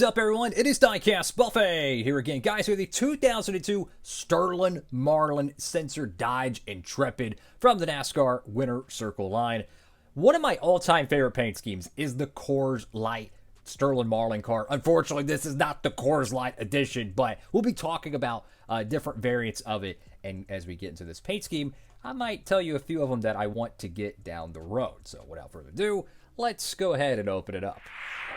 What's up, everyone? It is Diecastbuffet here again, guys, with the 2002 Sterling Marlin Sensor Dodge Intrepid from the Nascar Winter Circle line. One of my all-time favorite paint schemes is the Coors Light Sterling Marlin car. Unfortunately, this is not the Coors Light edition, but we'll be talking about different variants of it. And as we get into this paint scheme, I might tell you a few of them that I want to get down the road. So without further ado, let's go ahead and open it up.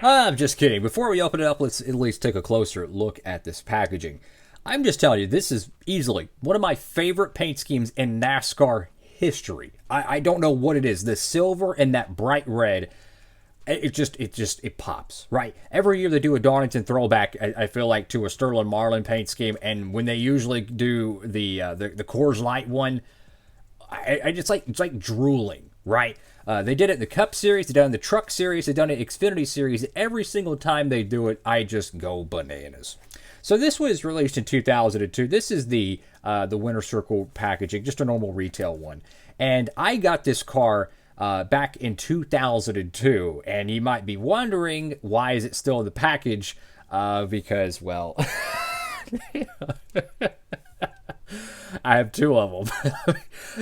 I'm just kidding. Before we open it up, let's at least take a closer look at this packaging. I'm just telling you, this is easily one of my favorite paint schemes in NASCAR history. I don't know what it is. The silver and that bright red, it pops, right? Every year they do a Darlington throwback, I feel like, to a Sterling Marlin paint scheme, and when they usually do the Coors Light one, it's like drooling, right? They did it in the Cup Series, they've done it in the Truck Series, they've done it in the Xfinity Series. Every single time they do it, I just go bananas. So this was released in 2002. This is the Winter Circle packaging, just a normal retail one. And I got this car back in 2002, and you might be wondering, why is it still in the package? Because, well... I have two of them.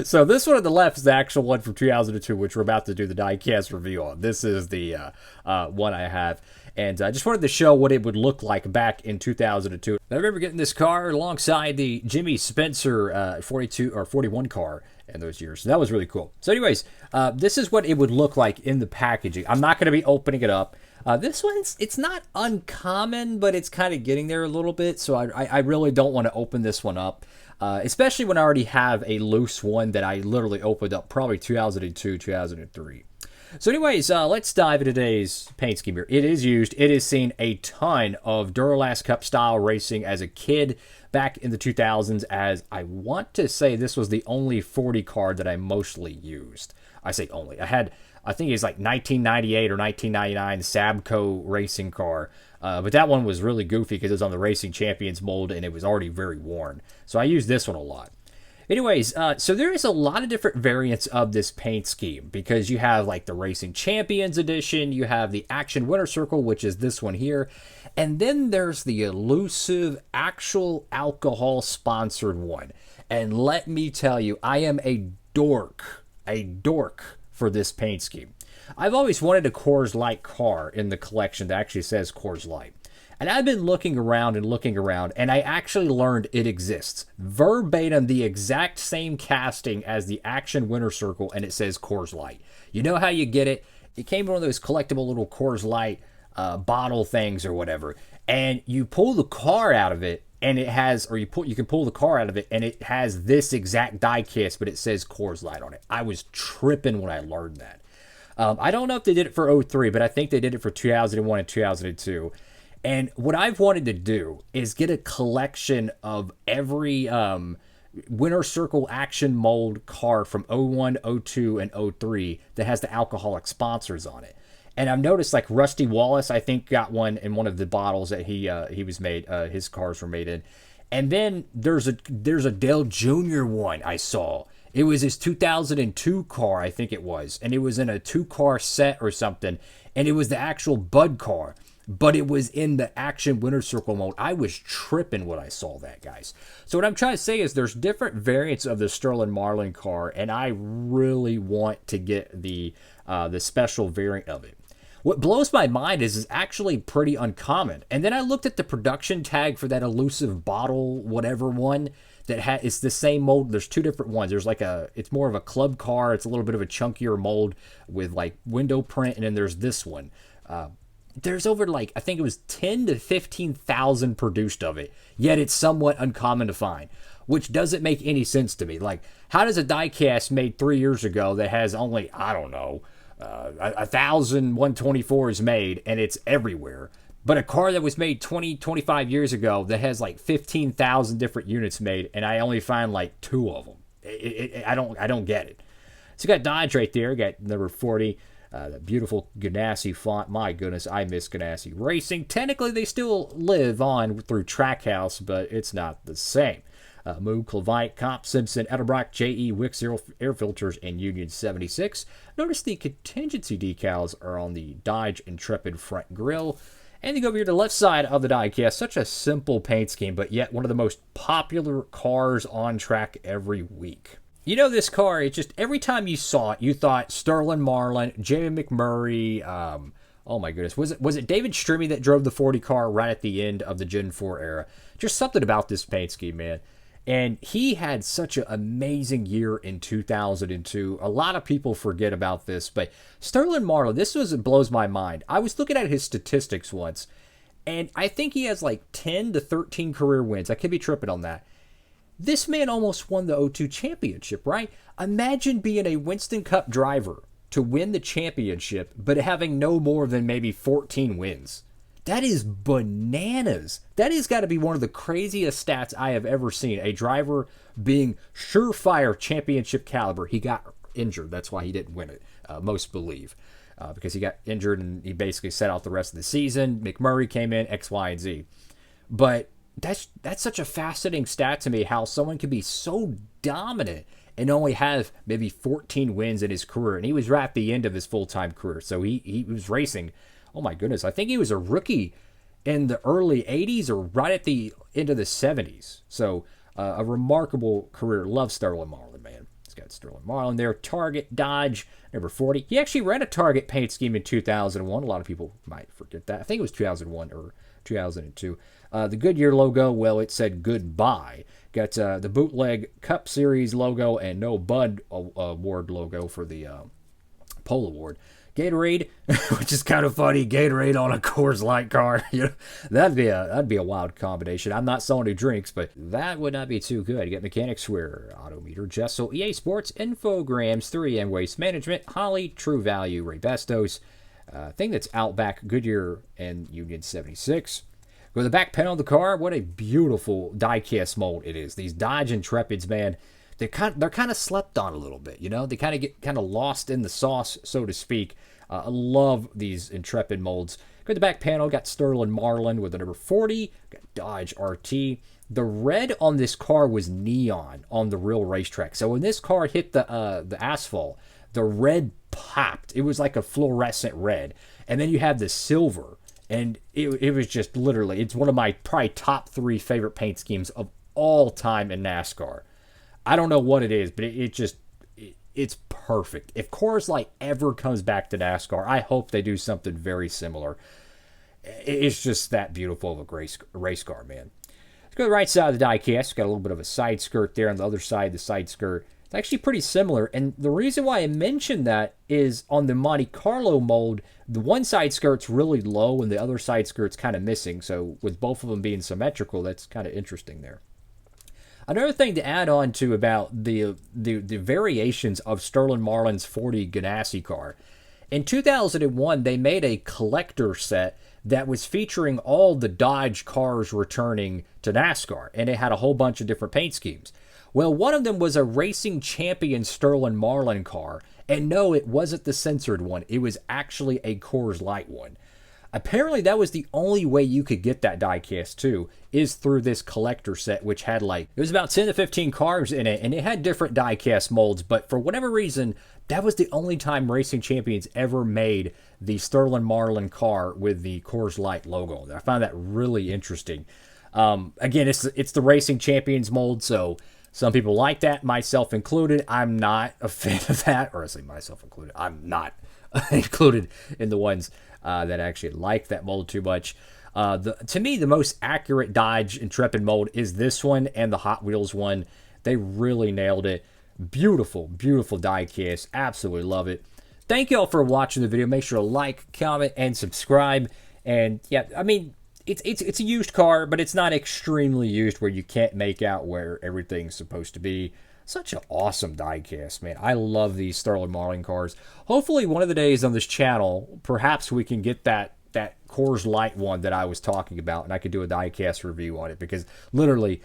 So this one on the left is the actual one from 2002, which we're about to do the diecast review on. This is the one I have. And I just wanted to show what it would look like back in 2002. I remember getting this car alongside the Jimmy Spencer 42 or 41 car in those years. So that was really cool. So anyways, this is what it would look like in the packaging. I'm not going to be opening it up. This one's, it's not uncommon, but it's kind of getting there a little bit. So I really don't want to open this one up. Especially when I already have a loose one that I literally opened up probably 2002, 2003. So anyways, let's dive into today's paint scheme here. It is used. It has seen a ton of Duralast Cup style racing as a kid back in the 2000s, as I want to say this was the only 40 car that I mostly used. I say only. I think it's like 1998 or 1999 Sabco racing car. But that one was really goofy because it was on the Racing Champions mold and it was already very worn. So I used this one a lot. Anyways, so there is a lot of different variants of this paint scheme because you have like the Racing Champions edition, you have the Action Winter Circle, which is this one here, and then there's the elusive actual alcohol sponsored one. And let me tell you, I am a dork for this paint scheme. I've always wanted a Coors Light car in the collection that actually says Coors Light. And I've been looking around, and I actually learned it exists. Verbatim, the exact same casting as the Action Winter Circle, and it says Coors Light. You know how you get it? It came in one of those collectible little Coors Light bottle things or whatever. And you pull the car out of it, and it has, or you can pull the car out of it, and it has this exact die cast, but it says Coors Light on it. I was tripping when I learned that. I don't know if they did it for 03, but I think they did it for 2001 and 2002. And what I've wanted to do is get a collection of every Winter Circle Action mold car from 01, 02, and 03 that has the alcoholic sponsors on it. And I've noticed like Rusty Wallace, I think, got one in one of the bottles that he was made, his cars were made in. And then there's a Dale Jr. one I saw. It was his 2002 car, I think it was. And it was in a 2-car set or something. And it was the actual Bud car. But it was in the Action Winter Circle mode. I was tripping when I saw that, guys. So what I'm trying to say is there's different variants of the Sterling Marlin car. And I really want to get the special variant of it. What blows my mind is it's actually pretty uncommon. And then I looked at the production tag for that elusive bottle, whatever one, that it's the same mold. There's two different ones. There's like it's more of a club car. It's a little bit of a chunkier mold with like window print. And then there's this one. There's over like, I think it was 10 to 15,000 produced of it. Yet it's somewhat uncommon to find, which doesn't make any sense to me. Like, how does a diecast made 3 years ago that has only, I don't know, 1,000 124s made and it's everywhere, but a car that was made 25 years ago that has like 15,000 different units made and I only find like 2 of them? I don't get it. So you got Dodge right there, got number 40, that beautiful Ganassi font. My goodness, I miss Ganassi Racing. Technically they still live on through Trackhouse, but it's not the same. Moog, Clevite, Comp, Simpson, Edelbrock, JE, Wix air filters, and Union 76. Notice the contingency decals are on the Dodge Intrepid front grille. And you go over here to the left side of the diecast. Such a simple paint scheme, but yet one of the most popular cars on track every week. You know, this car, it just, every time you saw it, you thought Sterling Marlin, Jamie McMurray, oh my goodness, was it David Stremme that drove the 40 car right at the end of the Gen 4 era? Just something about this paint scheme, man. And he had such an amazing year in 2002. A lot of people forget about this, but Sterling Marlin, it blows my mind. I was looking at his statistics once, and I think he has like 10 to 13 career wins. I could be tripping on that. This man almost won the '02 championship, right? Imagine being a Winston Cup driver to win the championship, but having no more than maybe 14 wins. That is bananas. That has got to be one of the craziest stats I have ever seen. A driver being surefire championship caliber. He got injured. That's why he didn't win it, most believe. Because he got injured and he basically set out the rest of the season. McMurray came in, X, Y, and Z. But that's such a fascinating stat to me, how someone can be so dominant and only have maybe 14 wins in his career. And he was right at the end of his full-time career. So he was racing. Oh my goodness, I think he was a rookie in the early 80s or right at the end of the 70s. So a remarkable career. Love Sterling Marlin, man. He's got Sterling Marlin there. Target, Dodge, number 40. He actually ran a Target paint scheme in 2001. A lot of people might forget that. I think it was 2001 or 2002. The Goodyear logo, well, it said goodbye. Got the bootleg Cup Series logo and no Bud Award logo for the Pole Award. Gatorade, which is kind of funny. Gatorade on a Coors Light car. You know, that'd be a wild combination. I'm not someone who drinks, but that would not be too good. You got Mechanics Wear, Autometer, Jessel, EA Sports, Infograms, 3M Waste Management, Holly, True Value, Ray Bestos. Thing that's Outback, Goodyear, and Union 76. Go to the back panel of the car. What a beautiful diecast mold it is. These Dodge Intrepids, man. They're kind of slept on a little bit, you know. They kind of get lost in the sauce, so to speak. I love these Intrepid molds. Go to the back panel. Got Sterling Marlin with the number 40. Got Dodge RT. The red on this car was neon on the real racetrack. So when this car hit the asphalt, the red popped. It was like a fluorescent red. And then you have the silver, and it was just literally. It's one of my probably top 3 favorite paint schemes of all time in NASCAR. I don't know what it is, but it's perfect. If Coors Light ever comes back to NASCAR, I hope they do something very similar. It's just that beautiful of a race car, man. Let's go to the right side of the diecast. It's got a little bit of a side skirt there. On the other side, the side skirt, it's actually pretty similar. And the reason why I mentioned that is on the Monte Carlo mold, the one side skirt's really low and the other side skirt's kind of missing. So with both of them being symmetrical, that's kind of interesting there. Another thing to add on to about the variations of Sterling Marlin's 40 Ganassi car. In 2001, they made a collector set that was featuring all the Dodge cars returning to NASCAR, and it had a whole bunch of different paint schemes. Well, one of them was a Racing Champion Sterling Marlin car, and no, it wasn't the censored one. It was actually a Coors Light one. Apparently, that was the only way you could get that diecast too, is through this collector set, which had it was about 10 to 15 cars in it, and it had different diecast molds, but for whatever reason, that was the only time Racing Champions ever made the Sterling Marlin car with the Coors Light logo. I found that really interesting. Again, it's the Racing Champions mold, so some people like that, myself included. I'm not a fan of that, or I say myself included. I'm not included in the ones that actually like that mold too much. To me, the most accurate Dodge Intrepid mold is this one and the Hot Wheels one. They really nailed it. Beautiful, beautiful diecast. Absolutely love it. Thank you all for watching the video. Make sure to like, comment, and subscribe. And yeah, I mean, it's a used car, but it's not extremely used where you can't make out where everything's supposed to be. Such an awesome diecast, man. I love these Sterling Marlin cars. Hopefully, one of the days on this channel, perhaps we can get that Coors Light one that I was talking about, and I could do a diecast review on it, because literally,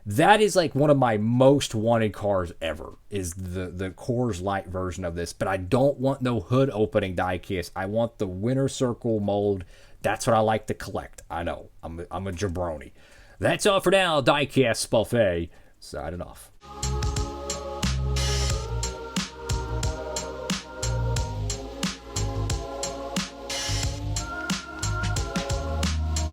that is like one of my most wanted cars ever, is the Coors Light version of this. But I don't want no hood opening diecast. I want the winter circle mold. That's what I like to collect. I know. I'm a jabroni. That's all for now. Diecastbuffet signing off.